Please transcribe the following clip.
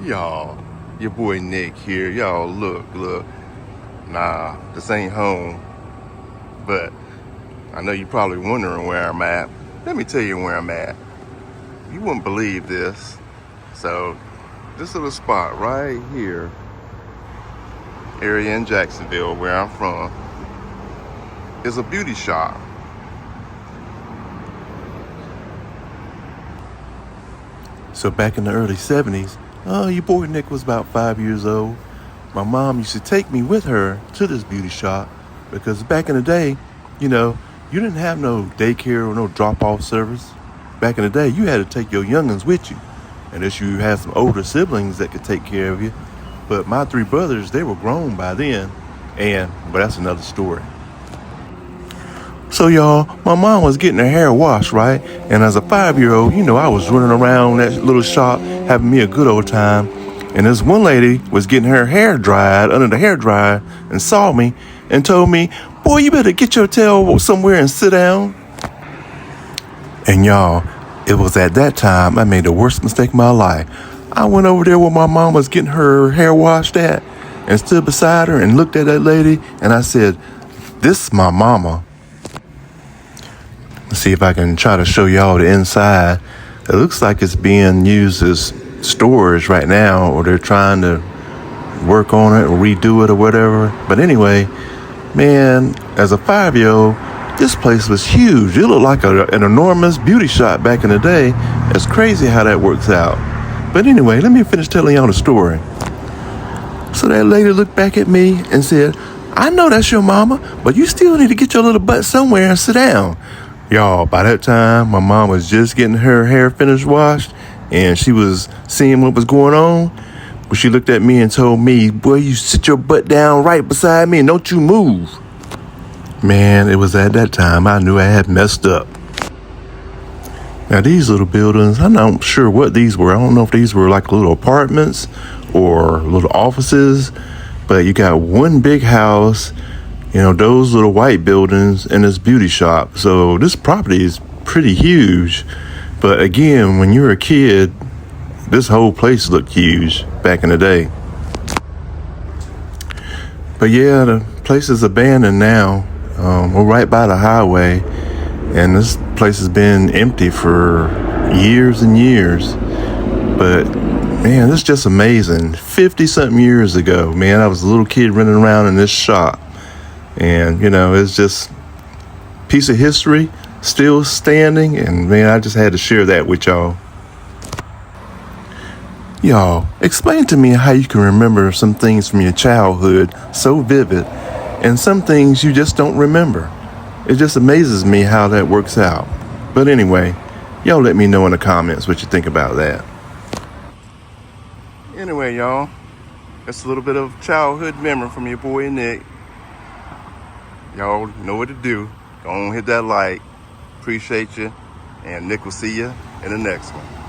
Y'all, your boy Nick here. Y'all, look. Nah, this ain't home. But I know you're probably wondering where I'm at. Let me tell you where I'm at. You wouldn't believe this. So, this little spot right here, area in Jacksonville, where I'm from, is a beauty shop. So back in the early 70s, your boy Nick was about 5 years old. My mom used to take me with her to this beauty shop because back in the day, you didn't have no daycare or no drop-off service. Back in the day, you had to take your youngins with you. Unless you had some older siblings that could take care of you. But my three brothers, they were grown by then. But that's another story. So y'all, my mom was getting her hair washed, right? And as a 5-year-old, I was running around that little shop having me a good old time. And this one lady was getting her hair dried under the hair dryer and saw me and told me, "Boy, you better get your tail somewhere and sit down." And y'all, it was at that time I made the worst mistake of my life. I went over there where my mom was getting her hair washed at and stood beside her and looked at that lady and I said, "This is my mama." Let's see if I can try to show y'all the inside. It looks like it's being used as storage right now, or they're trying to work on it or redo it or whatever. But anyway, man, as a 5-year-old, this place was huge. It looked like an enormous beauty shop back in the day. It's crazy how that works out. But anyway, let me finish telling y'all the story. So that lady looked back at me and said, "I know that's your mama, but you still need to get your little butt somewhere and sit down." Y'all, by that time, my mom was just getting her hair finished washed, and she was seeing what was going on. But she looked at me and told me, "Boy, you sit your butt down right beside me and don't you move." Man, it was at that time I knew I had messed up. Now, these little buildings, I'm not sure what these were. I don't know if these were like little apartments or little offices, but you got one big house, those little white buildings and this beauty shop. So this property is pretty huge. But again, when you were a kid, this whole place looked huge back in the day. But yeah, the place is abandoned now. We're right by the highway, and this place has been empty for years and years. But man, this is just amazing. 50-something years ago, man, I was a little kid running around in this shop. And, it's just a piece of history, still standing. And, man, I just had to share that with y'all. Y'all, explain to me how you can remember some things from your childhood so vivid and some things you just don't remember. It just amazes me how that works out. But anyway, y'all let me know in the comments what you think about that. Anyway, y'all, that's a little bit of childhood memory from your boy Nick. Y'all know what to do. Go on, hit that like. Appreciate you. And Nick will see you in the next one.